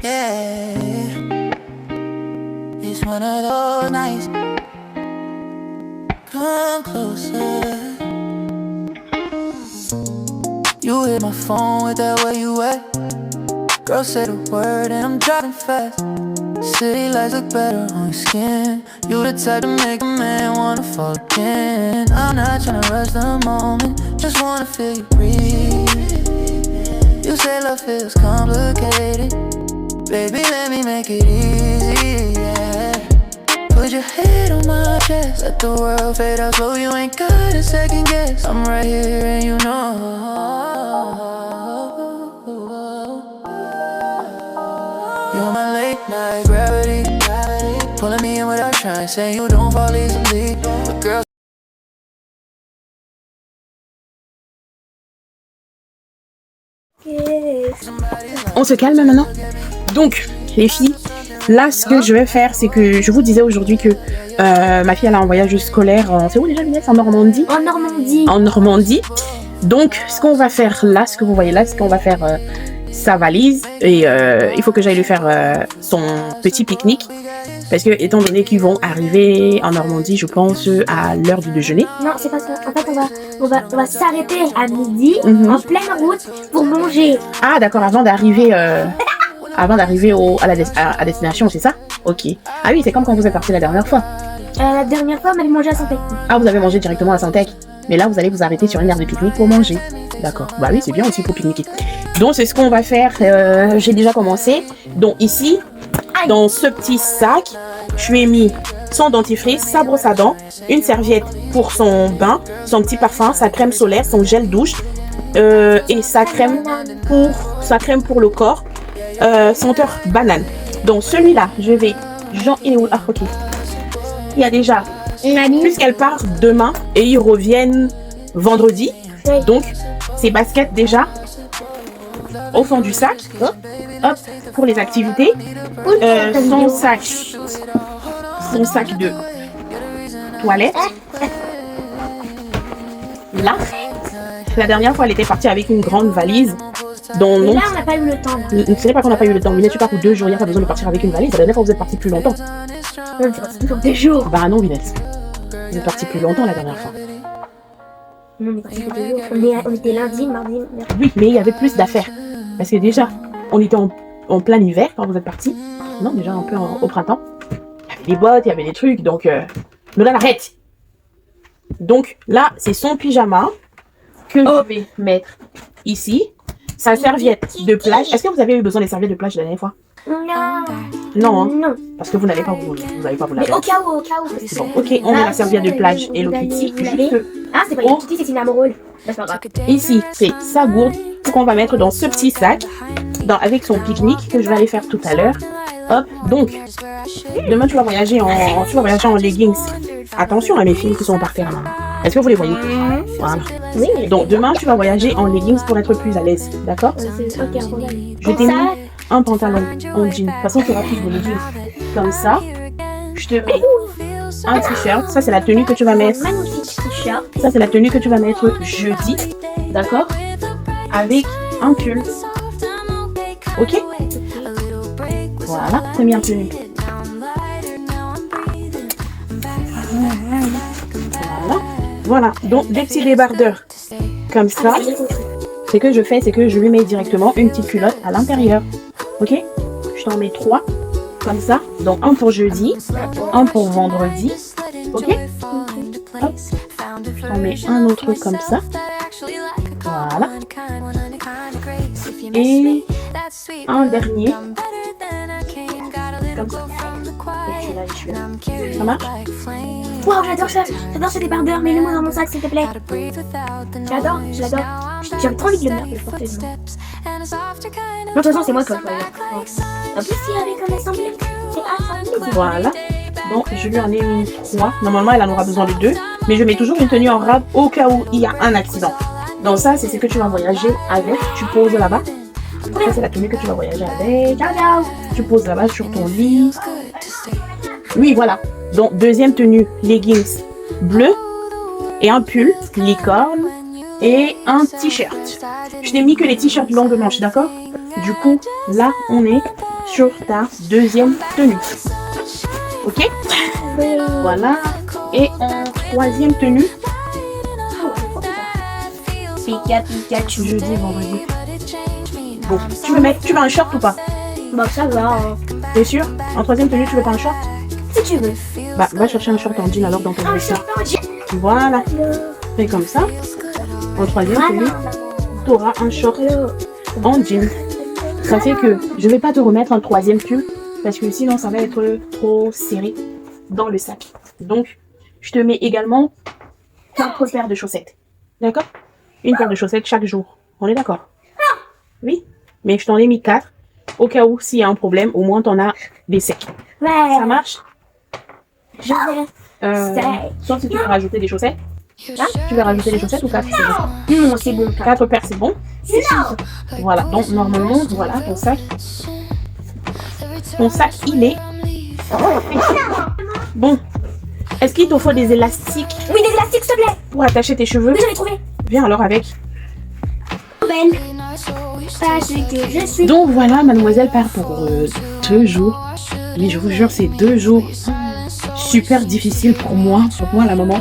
Yeah, it's one of those nights. Come closer. You hit my phone with that where you at. Girl, say the word and I'm driving fast. City lights look better on your skin. You the type to make a man wanna fall again. I'm not tryna rush the moment, just wanna feel you breathe. You say love feels complicated. Baby, let me make it easy, yeah. Put your head on my chest, let the world fade out slow. You ain't got a second guess. I'm right here and you know. You're my late night gravity, pulling me in without trying, saying you don't fall easily. But girl, on se calme maintenant. Donc, les filles, là, ce que je vais faire, c'est que je vous disais aujourd'hui que ma fille elle a un voyage scolaire. C'est où déjà, Inès? En Normandie. En Normandie. En Normandie. Donc, ce qu'on va faire là, ce que vous voyez là, c'est qu'on va faire sa valise et il faut que j'aille lui faire son petit pique-nique. Parce que, étant donné qu'ils vont arriver en Normandie, je pense, à l'heure du déjeuner. Non, c'est pas ça. En fait, on va s'arrêter à midi, en pleine route, pour manger. Ah, d'accord, avant d'arriver à la destination, c'est ça? Ok. Ah oui, c'est comme quand vous êtes parti la dernière fois. La dernière fois, on allait manger à Santec. Ah, vous avez mangé directement à Santec. Mais là, vous allez vous arrêter sur une aire de pique-nique pour manger. D'accord. Bah oui, c'est bien aussi pour pique-niquer. Donc, c'est ce qu'on va faire. J'ai déjà commencé. Donc, ici, dans ce petit sac, je lui ai mis son dentifrice, sa brosse à dents, une serviette pour son bain, son petit parfum, sa crème solaire, son gel douche et sa crème pour le corps, senteur banane. Donc, celui-là, je vais... Ah, ok. Il y a déjà... Puisqu'elle part demain et ils reviennent vendredi. Oui. Donc, ces baskets déjà au fond du sac. Hop, pour les activités. Son sac de toilette. Là, la dernière fois, elle était partie avec une grande valise. Dont là, on n'a pas eu le temps. Ce n'est pas qu'on n'a pas eu le temps. Mais tu pars pour 2 jours, il n'y a pas besoin de partir avec une valise. La dernière fois, vous êtes parti plus longtemps. C'est parti pour 2 jours. Bah non, Vinette. Vous êtes parti plus longtemps la dernière fois. Non, on est parti pour 2 jours. On était lundi, mardi, mercredi. Oui, mais il y avait plus d'affaires. Parce que déjà, on était en plein hiver quand vous êtes partis. Non, déjà un peu au printemps. Il y avait des bottes, il y avait des trucs, donc... Nolan, arrête! Donc là, c'est son pyjama que je vais mettre ici. Sa serviette de plage. Est-ce que vous avez eu besoin des serviettes de plage la dernière fois? Non. Non, hein? Non. Parce que vous n'allez pas vous la Mais faire. au cas où. Bon, ok, on met la serviette de plage Hello Kitty. Juste Ah, c'est pas Hello Kitty, c'est une amoureuse. C'est pas grave. ici, c'est sa gourde qu'on va mettre dans ce petit sac avec son pique-nique que je vais aller faire tout à l'heure. Hop, donc, demain tu vas voyager en leggings. Attention à mes filles qui sont par terre là. Est-ce que vous les voyez? Voilà. Oui. Donc demain tu vas voyager en leggings pour être plus à l'aise, d'accord? Je t'ai mis un pantalon en jean. De toute façon tu auras plus de leggings. Comme ça, je te mets un t-shirt. Ça c'est la tenue que tu vas mettre. Magnifique t-shirt. Ça c'est la tenue que tu vas mettre jeudi, d'accord? Avec un pull. Ok? Voilà, première tenue. Voilà, donc des petits débardeurs comme ça. Ce que je fais, c'est que je lui mets directement une petite culotte à l'intérieur. Ok? Je t'en mets 3 comme ça. Donc un pour jeudi, un pour vendredi. Ok? Hop. Je t'en mets un autre comme ça. Voilà. Et un dernier. Comme ça. Et celui-là. Ça marche? Wow, j'adore ça. J'adore ce débardeur. Mets-le-moi dans mon sac, s'il te plaît. J'adore. J'ai trop envie de le mettre. Non, de toute façon, c'est moi qui vais le choisir. En plus, il y avait un assemblée. C'est Voilà. Donc, je lui en ai mis 3. Normalement, elle en aura besoin de 2. Mais je mets toujours une tenue en rab au cas où il y a un accident. Donc ça, c'est ce que tu vas voyager avec. Tu poses là-bas. Ça, c'est la tenue que tu vas voyager avec. Ciao. Tu poses là-bas sur ton lit. Oui, voilà. Donc, deuxième tenue, leggings bleu et un pull licorne et un t-shirt. Je n'ai mis que les t-shirts longues manches, d'accord? Du coup, là, on est sur ta deuxième tenue. Ok? Voilà. Et en troisième tenue, Pikachu, jeudi, vendredi. Bon, tu veux un short ou pas? Bon, ça va. Hein. T'es sûr? En troisième tenue, tu veux pas un short? Si tu veux. Bah, va chercher un short en jean alors dans ton Un vestiaire. short en jean. Voilà. Fais comme ça. En troisième tenue, tu auras un short en jean. Ça fait que je vais pas te remettre un troisième pull parce que sinon ça va être trop serré dans le sac. Donc, je te mets également 4 paires de chaussettes. D'accord? Une paire de chaussettes chaque jour. On est d'accord? Oui. Mais je t'en ai mis 4. Au cas où, s'il y a un problème, au moins t'en as des secs. Ouais. Ça marche? Je vais. Sauf si tu veux rajouter des chaussettes. Hein? Tu veux rajouter des chaussettes ou 4? Non, c'est bon. 4 paires, c'est bon? Non. Voilà. Donc, normalement, voilà ton sac. Ton sac, il est... Bon. Est-ce qu'il te faut des élastiques Oui, des élastiques, s'il te plaît. pour attacher tes cheveux? Oui, j'en ai trouvé. Viens alors avec. Ben. Parce que je suis. Donc voilà, mademoiselle part pour 2 jours. Mais je vous jure, c'est 2 jours super difficiles pour moi. Pour moi, la maman,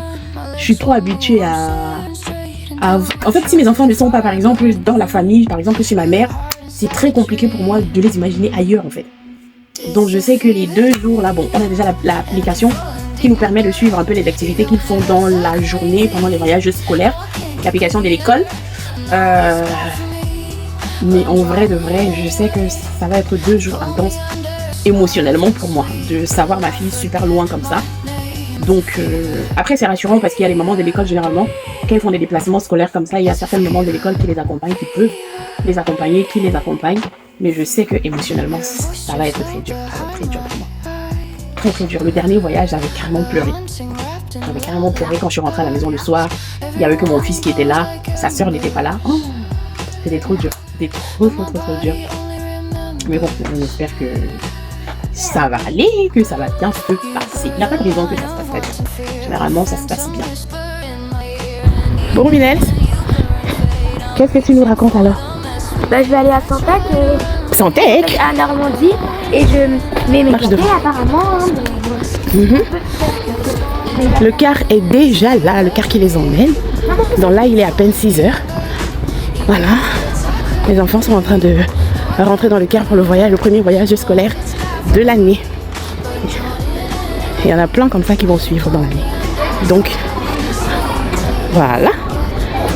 je suis trop habituée à... En fait, si mes enfants ne sont pas, par exemple, dans la famille, par exemple, chez ma mère, c'est très compliqué pour moi de les imaginer ailleurs, en fait. Donc je sais que les 2 jours là, bon, on a déjà l'application qui nous permet de suivre un peu les activités qu'ils font dans la journée, pendant les voyages scolaires. L'application de l'école. Mais en vrai de vrai, je sais que ça va être 2 jours intenses émotionnellement pour moi, de savoir ma fille super loin comme ça. Donc après c'est rassurant parce qu'il y a les mamans de l'école généralement, quand ils font des déplacements scolaires comme ça, il y a certaines mamans de l'école qui les accompagnent, qui peuvent les accompagner, qui les accompagnent. Mais je sais que émotionnellement, ça va être très dur. Ça va être très dur pour moi. Très très dur. Le dernier voyage, j'avais carrément pleuré. J'avais carrément pleuré quand je suis rentrée à la maison le soir. Il y avait que mon fils qui était là. Sa sœur n'était pas là. Oh, c'était trop dur. C'était trop dur. Mais bon, on espère que ça va aller, que ça va bien se passer. Il n'y a pas de raison que ça se passe pas bien. Généralement, ça se passe bien. Bon, Minel, qu'est-ce que tu nous racontes alors? Bah, je vais aller à Santec. Santec À Normandie. Et je mets mes Marche cafés devant. apparemment. Le car est déjà là, le car qui les emmène. Donc là, il est à peine 6 heures. Voilà. Les enfants sont en train de rentrer dans le car pour le voyage, le premier voyage scolaire de l'année. Il y en a plein comme ça qui vont suivre dans l'année. Donc, voilà.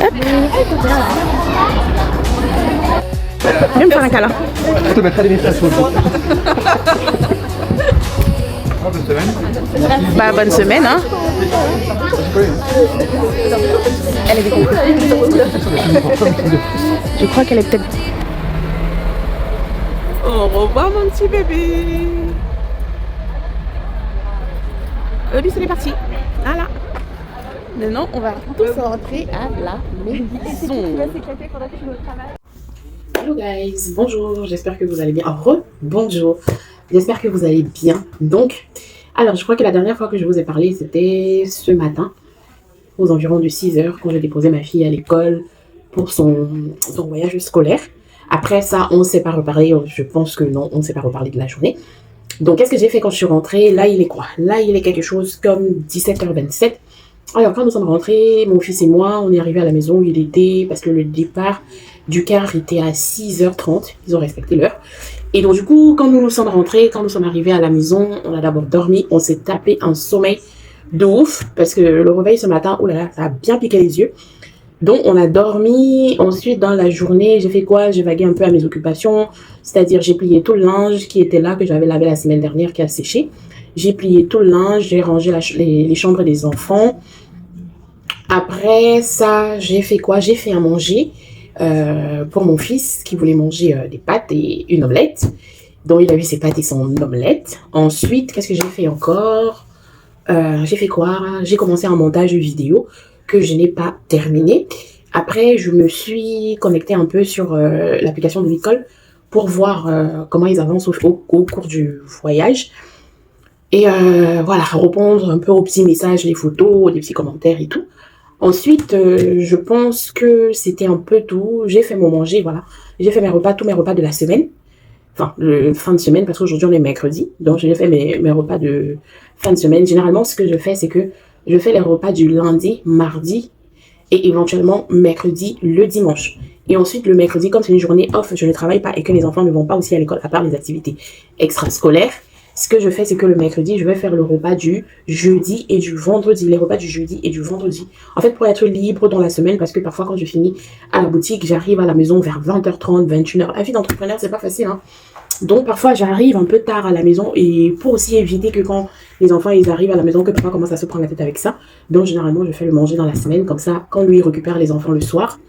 Hop. Viens me faire un câlin. Je te mettrai des messages sur le bonne semaine. Bah, bonne semaine, hein. Elle est découverte. Je crois qu'elle est peut-être... Au revoir, mon petit bébé. Lui, c'est parti. Voilà. Maintenant, on va tous rentrer à la maison. Hello guys, bonjour, j'espère que vous allez bien. Bonjour, j'espère que vous allez bien. Donc, alors je crois que la dernière fois que je vous ai parlé, c'était ce matin, aux environs de 6 heures, quand j'ai déposé ma fille à l'école pour son voyage scolaire. Après ça, on ne s'est pas reparlé, je pense que non, on ne s'est pas reparlé de la journée. Donc, qu'est-ce que j'ai fait quand je suis rentrée? Là, il est quoi? Là, il est quelque chose comme 17h27. Alors, quand nous sommes rentrés, mon fils et moi, on est arrivés à la maison, il était, parce que le départ du car était à 6h30, ils ont respecté l'heure. Et donc, du coup, quand nous sommes rentrés, quand nous sommes arrivés à la maison, on a d'abord dormi, on s'est tapé un sommeil de ouf, parce que le réveil ce matin, oh là là, ça a bien piqué les yeux. Donc, on a dormi. Ensuite, dans la journée, j'ai fait quoi? J'ai vagué un peu à mes occupations. C'est-à-dire, j'ai plié tout le linge qui était là, que j'avais lavé la semaine dernière, qui a séché. J'ai plié tout le linge, j'ai rangé les chambres des enfants. Après ça, j'ai fait quoi? J'ai fait à manger pour mon fils qui voulait manger des pâtes et une omelette. Donc, il a eu ses pâtes et son omelette. Ensuite, qu'est-ce que j'ai fait encore? J'ai fait quoi? J'ai commencé un montage vidéo que je n'ai pas terminé. Après, je me suis connectée un peu sur l'application de l'école pour voir comment ils avancent au cours du voyage. Et voilà, répondre un peu aux petits messages, les photos, les petits commentaires et tout. Ensuite, je pense que c'était un peu tout. J'ai fait mon manger, voilà. J'ai fait mes repas, tous mes repas de la semaine. enfin, le fin de semaine, parce qu'aujourd'hui on est mercredi, donc j'ai fait mes repas de fin de semaine. Généralement, ce que je fais, c'est que je fais les repas du lundi, mardi et éventuellement mercredi, le dimanche. Et ensuite, le mercredi, comme c'est une journée off, je ne travaille pas et que les enfants ne vont pas aussi à l'école à part les activités extrascolaires. Ce que je fais, c'est que le mercredi, je vais faire le repas du jeudi et du vendredi. Les repas du jeudi et du vendredi. En fait, pour être libre dans la semaine, parce que parfois, quand je finis à la boutique, j'arrive à la maison vers 20h30, 21h. La vie d'entrepreneur, c'est pas facile, hein. Donc, parfois, j'arrive un peu tard à la maison et pour aussi éviter que quand les enfants, ils arrivent à la maison, que papa commence à se prendre la tête avec ça. Donc, généralement, je fais le manger dans la semaine. Comme ça, quand lui, il récupère les enfants le soir,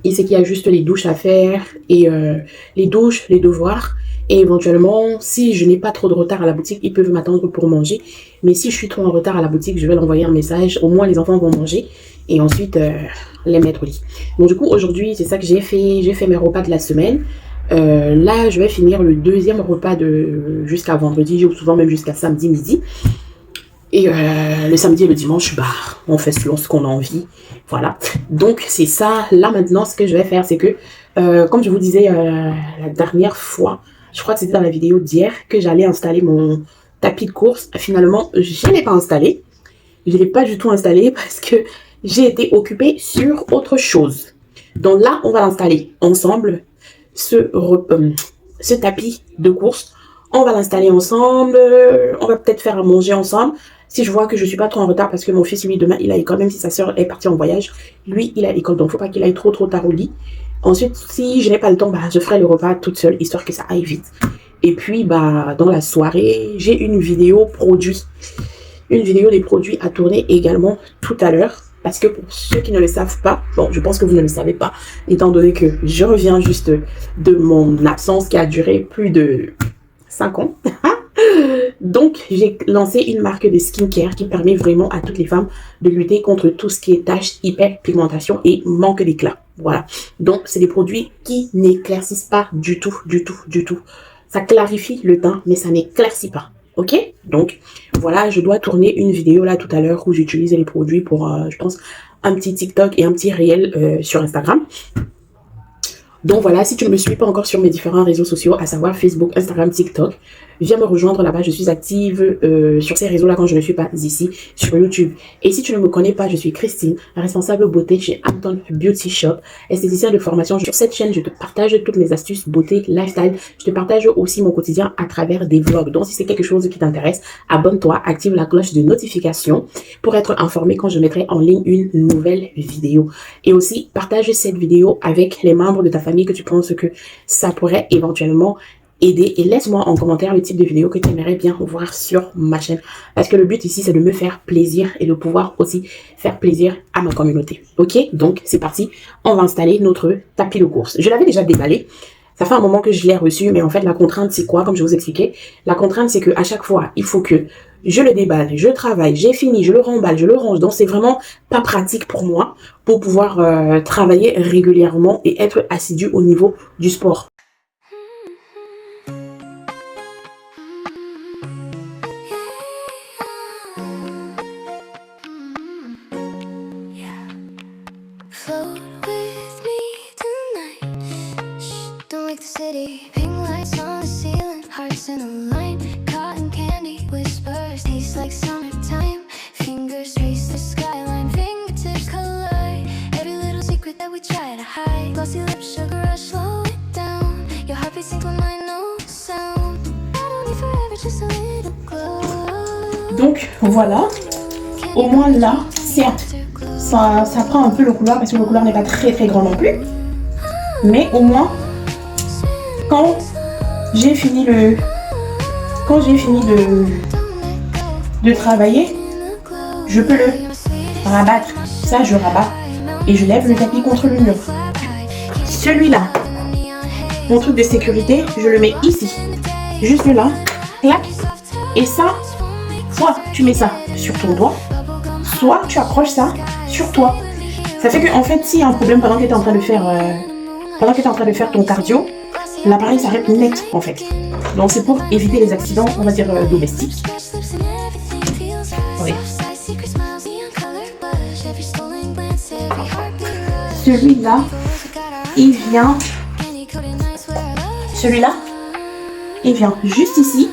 il sait qu'il y a juste les douches à faire et les douches, les devoirs. Et éventuellement, si je n'ai pas trop de retard à la boutique, ils peuvent m'attendre pour manger. Mais si je suis trop en retard à la boutique, je vais l'envoyer un message. Au moins, les enfants vont manger et ensuite les mettre au lit. Donc du coup, aujourd'hui, c'est ça que j'ai fait. J'ai fait mes repas de la semaine. Là, je vais finir le deuxième repas de jusqu'à vendredi, ou souvent même jusqu'à samedi midi. Et le samedi et le dimanche, bah, on fait selon ce qu'on a envie. Voilà. Donc, c'est ça. Là, maintenant, ce que je vais faire, c'est que, comme je vous disais la dernière fois, je crois que c'était dans la vidéo d'hier, que j'allais installer mon tapis de course. Finalement, je ne l'ai pas installé. Je ne l'ai pas du tout installé parce que j'ai été occupée sur autre chose. Donc là, on va l'installer ensemble, ce tapis de course. On va l'installer ensemble. On va peut-être faire à manger ensemble. Si je vois que je suis pas trop en retard parce que mon fils, lui, demain, il a école, même si sa soeur est partie en voyage, lui, il a école. Donc, faut pas qu'il aille trop tard au lit. Ensuite, si je n'ai pas le temps, bah, je ferai le repas toute seule, histoire que ça aille vite. Et puis, bah, dans la soirée, j'ai une vidéo produit. Une vidéo des produits à tourner également tout à l'heure. Parce que pour ceux qui ne le savent pas, bon, je pense que vous ne le savez pas, étant donné que je reviens juste de mon absence qui a duré plus de 5 ans. Donc, j'ai lancé une marque de skincare qui permet vraiment à toutes les femmes de lutter contre tout ce qui est taches, hyperpigmentation et manque d'éclat. Voilà. Donc, c'est des produits qui n'éclaircissent pas du tout, du tout, du tout. Ça clarifie le teint, mais ça n'éclaircit pas. Ok? Donc, voilà, je dois tourner une vidéo là tout à l'heure où j'utilise les produits pour, je pense, un petit TikTok et un petit réel sur Instagram. Donc voilà, si tu ne me suis pas encore sur mes différents réseaux sociaux, à savoir Facebook, Instagram, TikTok, viens me rejoindre là-bas. Je suis active sur ces réseaux-là quand je ne suis pas ici, sur YouTube. Et si tu ne me connais pas, je suis Christine, responsable beauté chez Hampton Beauty Shop, esthéticienne de formation. Sur cette chaîne, je te partage toutes mes astuces beauté, lifestyle. Je te partage aussi mon quotidien à travers des vlogs. Donc si c'est quelque chose qui t'intéresse, abonne-toi, active la cloche de notification pour être informé quand je mettrai en ligne une nouvelle vidéo. Et aussi, partage cette vidéo avec les membres de ta famille que tu penses que ça pourrait éventuellement aider, et laisse-moi en commentaire le type de vidéo que tu aimerais bien voir sur ma chaîne, parce que le but ici c'est de me faire plaisir et de pouvoir aussi faire plaisir à ma communauté. Ok, donc c'est parti, on va installer notre tapis de course. Je l'avais déjà déballé, ça fait un moment que je l'ai reçu, mais en fait la contrainte c'est quoi? Comme je vous expliquais, la contrainte c'est que à chaque fois il faut que je le déballe, je travaille, j'ai fini, je le remballe, je le range. Donc c'est vraiment pas pratique pour moi pour pouvoir travailler régulièrement et être assidu au niveau du sport. Float with me tonight. Shh, don't wake the city. Pink lights on the ceiling, hearts in a line. Cotton candy whispers, taste like summertime. Fingers trace the skyline, fingertips collide. Every little secret that we try to hide. Glossy lips, sugar rush, slow it down. Your heartbeat sync when I know sound. I don't need forever, just a little glow. Donc voilà, au moins là, certes, ça prend un peu le couloir parce que le couloir n'est pas très grand non plus. Mais au moins, quand j'ai fini de travailler, je peux le rabattre. Ça, je rabats et je lève le tapis contre le mur. Celui-là, mon truc de sécurité, je le mets ici, juste là, clac. Et ça, soit tu mets ça sur ton doigt, soit tu accroches ça sur toi. Ça fait que en fait, s'il y a un problème pendant que tu es en train de faire ton cardio, l'appareil s'arrête net en fait. Donc c'est pour éviter les accidents, on va dire domestiques. Oui. Celui-là, et vient juste ici.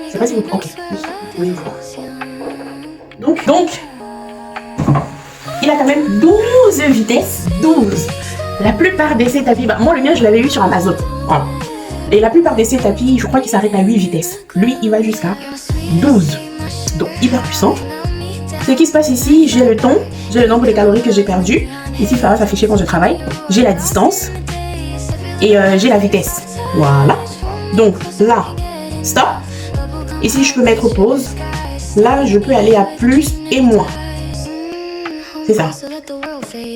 Je sais pas si vous... Ok, oui, vous voir. Donc, il a quand même 12 vitesses. 12. La plupart de ces tapis, bah, moi le mien je l'avais eu sur Amazon. Voilà. Et la plupart de ces tapis, je crois qu'ils s'arrêtent à 8 vitesses. Lui, il va jusqu'à 12. Donc, hyper puissant. Ce qui se passe ici, j'ai le temps, j'ai le nombre de calories que j'ai perdu. Ici, ça va s'afficher quand je travaille. J'ai la distance et j'ai la vitesse. Voilà. Donc là, stop. Ici, je peux mettre pause. Là, je peux aller à plus et moins. C'est ça.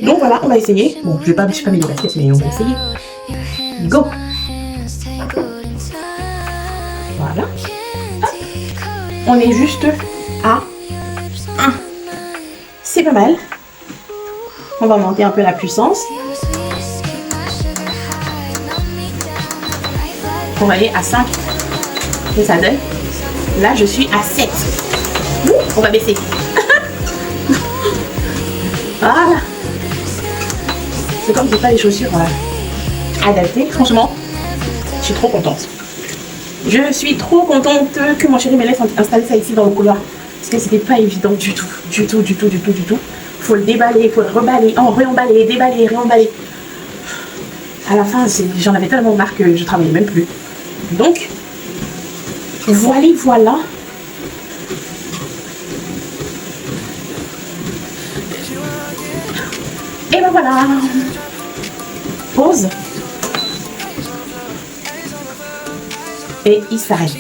Donc voilà, on va essayer. Bon, je vais pas mis les baskets, mais on va essayer. Go. Voilà. Hop. On est juste à 1. C'est pas mal. On va monter un peu la puissance. On va aller à 5. Et ça donne. Là, je suis à 7. On va baisser. Voilà. C'est comme j'ai pas les chaussures adaptées. Franchement, je suis trop contente. Je suis trop contente que mon chéri me laisse installer ça ici dans le couloir. Parce que c'était pas évident du tout. Faut le déballer, faut le reballer, réemballer, déballer, réemballer. À la fin, j'en avais tellement marre que je travaillais même plus. Donc, voilà. Et ben voilà. Pause. Et il s'arrête.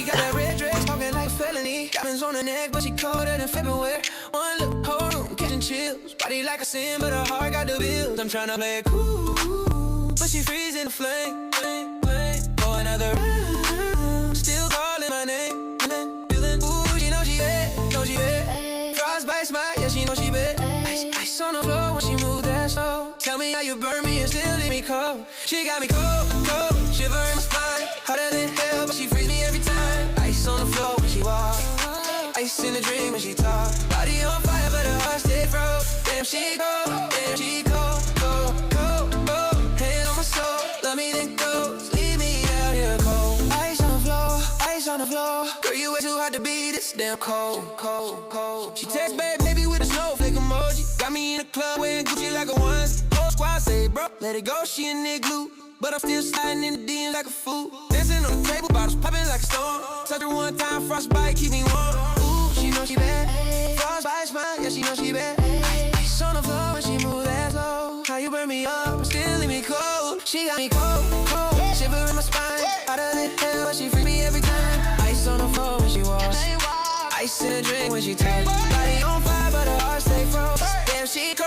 Tell me how you burn me and still leave me cold. She got me cold, shiver in my spine. Hotter than hell, but she frees me every time. Ice on the floor when she walk, ice in the dream when she talk. Body on fire, but her heart stay froze. Damn, she cold, cold. Hand on my soul, love me then go. Leave me out here cold. Ice on the floor. Girl, you way too hot to be this damn cold. She text back, maybe with a snowflake emoji. Got me in the club wearing Gucci like a onesie. Squad say, bro, let it go, she in igloo. But I'm still sliding in the DMs like a fool. Dancing on the table, bottles popping like a storm. Touch her one time, frostbite, keep me warm. Ooh, she know she bad. Frostbite smile, yeah, she know she bad. Ice on the floor when she move that slow. How you burn me up, still leave me cold. She got me cold. Shiver in my spine. Hotter than hell, but she free me every time. Ice on the floor when she walks. Ice in a drink when she talks. Body on fire, but her heart stay froze. Damn, she grows.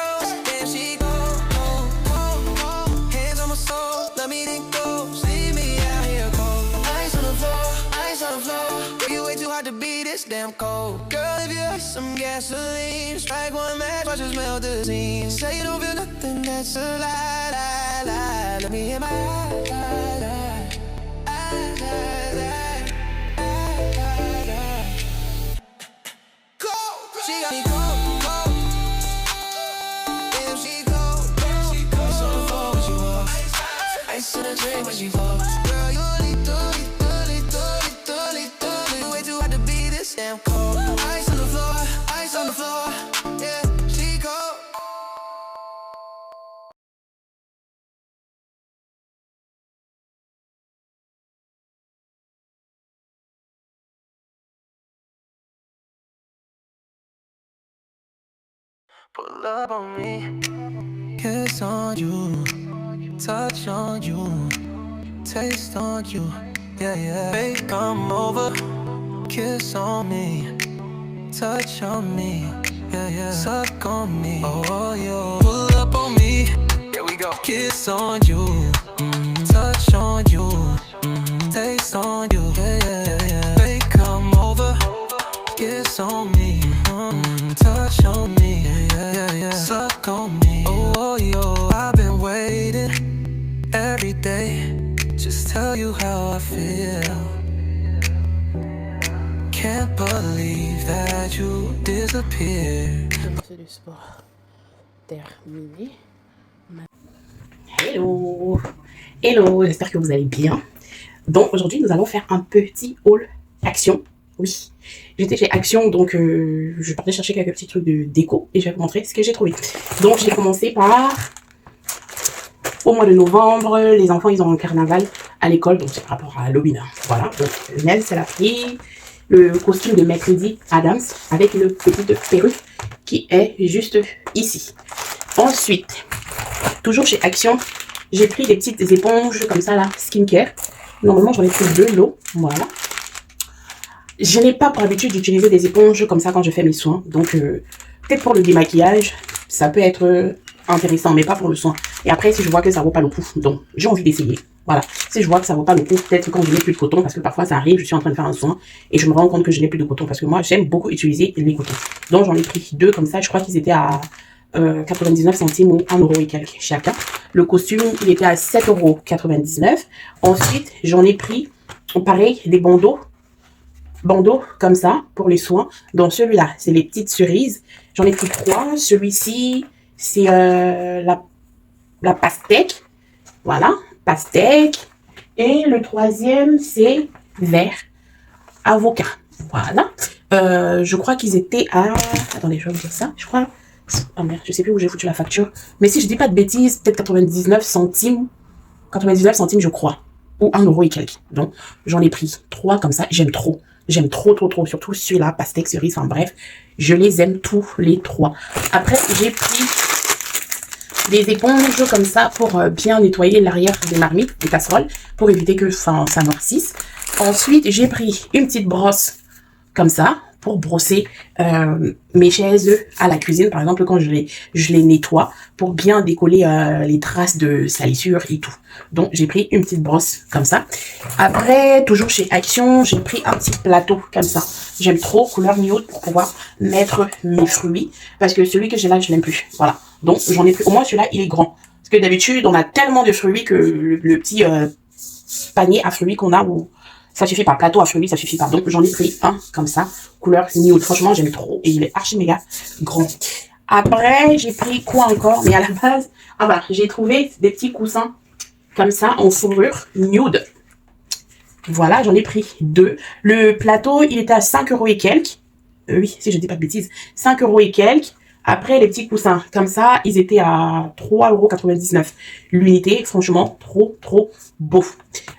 Let me then go, leave me out here cold. Ice on the floor. Girl, you way too hot to be this damn cold. Girl, if you like some gasoline, strike one match, watch us melt the scene. Say you don't feel nothing, that's a lie. Let me hear my lie. Cold, she got me cold. Damn, she cold. Ice on the floor when she walks. Ice in a drink when she falls. Girl, you a little, way too hard to be this damn cold. Ice on the floor, yeah, she cold. Pull up on me, kiss on you. Touch on you, taste on you, yeah. Babe, come over, kiss on me, touch on me, yeah. Suck on me, oh, yo. Pull up on me, here we go. Kiss on you, touch on you, taste on you, yeah. Babe, come over, kiss on me, touch on me, yeah. Suck on me, oh, yo. I've been waiting every day, just tell you how I feel. Can't believe that you disappeared. C'est du sport terminé. Hello, j'espère que vous allez bien. Donc aujourd'hui, nous allons faire un petit haul Action. Oui, j'étais chez Action, donc je partais chercher quelques petits trucs de déco et je vais vous montrer ce que j'ai trouvé. Donc j'ai commencé par, au mois de novembre, les enfants ils ont un carnaval à l'école, donc c'est par rapport à Halloween. Voilà, donc Nels elle a pris le costume de mercredi Adams avec une petite perruque qui est juste ici. Ensuite, toujours chez Action, j'ai pris des petites éponges comme ça là, skincare. Normalement j'en ai pris 2 lots, voilà. Je n'ai pas pour habitude d'utiliser des éponges comme ça quand je fais mes soins. Donc, peut-être pour le démaquillage, ça peut être intéressant, mais pas pour le soin. Et après, si je vois que ça vaut pas le coup, donc j'ai envie d'essayer. Voilà. Si je vois que ça vaut pas le coup, peut-être quand je n'ai plus de coton, parce que parfois ça arrive, je suis en train de faire un soin et je me rends compte que je n'ai plus de coton. Parce que moi, j'aime beaucoup utiliser les cotons. Donc, j'en ai pris 2 comme ça. Je crois qu'ils étaient à 99 centimes ou 1 euro et quelques chacun. Le costume, il était à 7,99 €. Ensuite, j'en ai pris, pareil, des bandeaux comme ça pour les soins. Donc celui-là, c'est les petites cerises. J'en ai pris 3. Celui-ci, c'est la pastèque. Voilà, pastèque. Et le troisième, c'est vert avocat. Voilà. Je crois qu'ils étaient à... Attendez, je vais vous dire ça. Je crois... Ah merde, je sais plus où j'ai foutu la facture. Mais si je dis pas de bêtises, peut-être 99 centimes. 99 centimes, je crois. Ou 1 euro et quelques. Donc, j'en ai pris 3 comme ça. J'aime trop. J'aime trop. Surtout celui-là, pastèque, cerise, enfin bref. Je les aime tous les 3. Après, j'ai pris des éponges comme ça pour bien nettoyer l'arrière des marmites, des casseroles, pour éviter que ça noircisse. Ensuite, j'ai pris une petite brosse comme ça pour brosser mes chaises à la cuisine, par exemple, quand je les nettoie, pour bien décoller les traces de salissure et tout. Donc, j'ai pris une petite brosse comme ça. Après, toujours chez Action, j'ai pris un petit plateau comme ça. J'aime trop, couleur nude, pour pouvoir mettre mes fruits, parce que celui que j'ai là, je l'aime plus. Voilà. Donc, j'en ai pris, au moins celui-là, il est grand. Parce que d'habitude, on a tellement de fruits que le petit panier à fruits qu'on a, où ça suffit pas, plateau à fruits, ça suffit pas. Donc, j'en ai pris un comme ça, couleur nude. Franchement, j'aime trop. Et il est archi méga grand. Après, j'ai pris quoi encore? Mais à la base, ah bah, j'ai trouvé des petits coussins comme ça, en fourrure nude. Voilà, j'en ai pris 2. Le plateau, il était à 5 euros et quelques. Oui, si je dis pas de bêtises. 5 euros et quelques. Après, les petits coussins, comme ça, ils étaient à 3,99 € l'unité. Franchement, trop beau.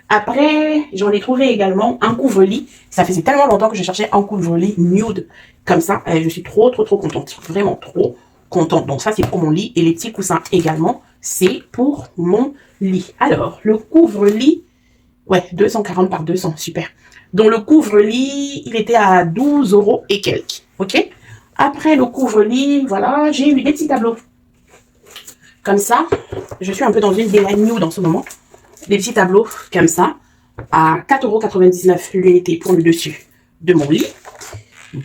Après, j'en ai trouvé également un couvre-lit. Ça faisait tellement longtemps que je cherchais un couvre-lit nude comme ça. Je suis trop contente. Vraiment trop contente. Donc ça, c'est pour mon lit. Et les petits coussins également, c'est pour mon lit. Alors, le couvre-lit, ouais, 240 par 200, super. Donc le couvre-lit, il était à 12 € et quelques. Ok? Après le couvre-lit, voilà, j'ai eu des petits tableaux. Comme ça, je suis un peu dans une délaine nude en ce moment. Des petits tableaux comme ça, à 4,99 € l'unité pour le dessus de mon lit.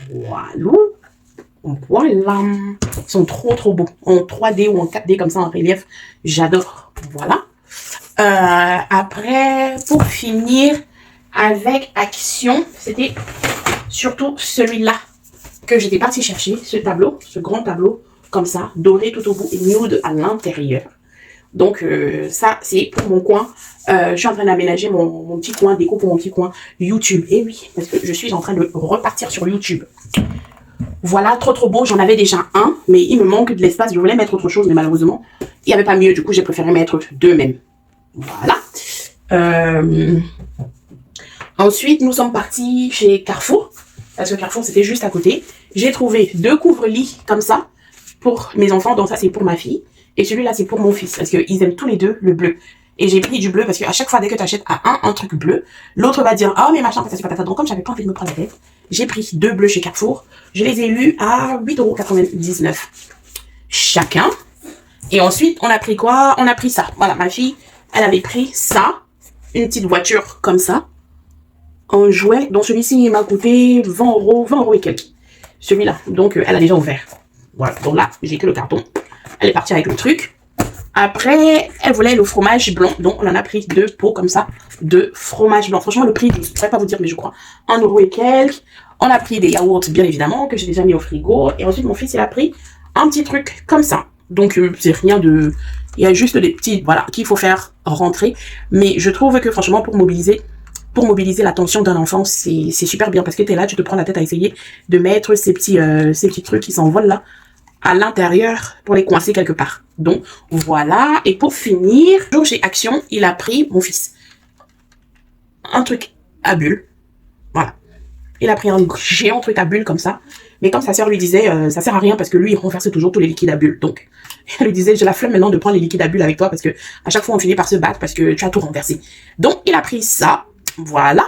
Voilà. Voilà. Ils sont trop beaux. En 3D ou en 4D comme ça en relief. J'adore. Voilà. Après, pour finir avec Action, c'était surtout celui-là que j'étais partie chercher, ce tableau, ce grand tableau, comme ça, doré tout au bout et nude à l'intérieur. Donc ça, c'est pour mon coin. Je suis en train d'aménager mon petit coin déco pour mon petit coin YouTube. Et oui, parce que je suis en train de repartir sur YouTube. Voilà, trop beau. J'en avais déjà un, mais il me manque de l'espace. Je voulais mettre autre chose, mais malheureusement, il n'y avait pas mieux. Du coup, j'ai préféré mettre 2 même. Voilà. Ensuite, nous sommes partis chez Carrefour. Parce que Carrefour, c'était juste à côté. J'ai trouvé 2 couvre-lits comme ça pour mes enfants. Donc ça, c'est pour ma fille. Et celui-là, c'est pour mon fils. Parce qu'ils aiment tous les deux le bleu. Et j'ai pris du bleu parce qu'à chaque fois, dès que tu achètes à un truc bleu, l'autre va dire « Ah, mais machin, patata, patata ». Donc comme j'avais pas envie de me prendre la tête, j'ai pris 2 bleus chez Carrefour. Je les ai eus à 8,99 € chacun. Et ensuite, on a pris quoi? On a pris ça. Voilà, ma fille, elle avait pris ça. Une petite voiture comme ça. Un jouet. Donc celui-ci, il m'a coûté 20 € et quelques. Celui-là. Donc, elle a déjà ouvert. Voilà. Donc là, j'ai que le carton. Elle est partie avec le truc. Après, elle voulait le fromage blanc. Donc, on en a pris 2 pots comme ça de fromage blanc. Franchement, le prix, je ne saurais pas vous dire, mais je crois 1 € et quelques. On a pris des yaourts, bien évidemment, que j'ai déjà mis au frigo. Et ensuite, mon fils, il a pris un petit truc comme ça. Donc, c'est rien de... Il y a juste des petits, voilà, qu'il faut faire rentrer. Mais je trouve que, franchement, pour mobiliser pour mobiliser l'attention d'un enfant, c'est super bien parce que tu es là, tu te prends la tête à essayer de mettre ces petits trucs qui s'envolent là à l'intérieur pour les coincer quelque part. Donc voilà, et pour finir, jour chez Action, il a pris, mon fils, un truc à bulles. Voilà. Il a pris un géant truc à bulles comme ça. Mais comme sa sœur lui disait, ça sert à rien parce que lui, il renverse toujours tous les liquides à bulles. Donc, elle lui disait, j'ai la flemme maintenant de prendre les liquides à bulles avec toi parce que à chaque fois, on finit par se battre parce que tu as tout renversé. Donc, il a pris ça. Voilà.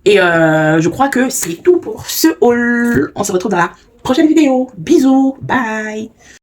Et je crois que c'est tout pour ce haul. On se retrouve dans la prochaine vidéo. Bisous. Bye.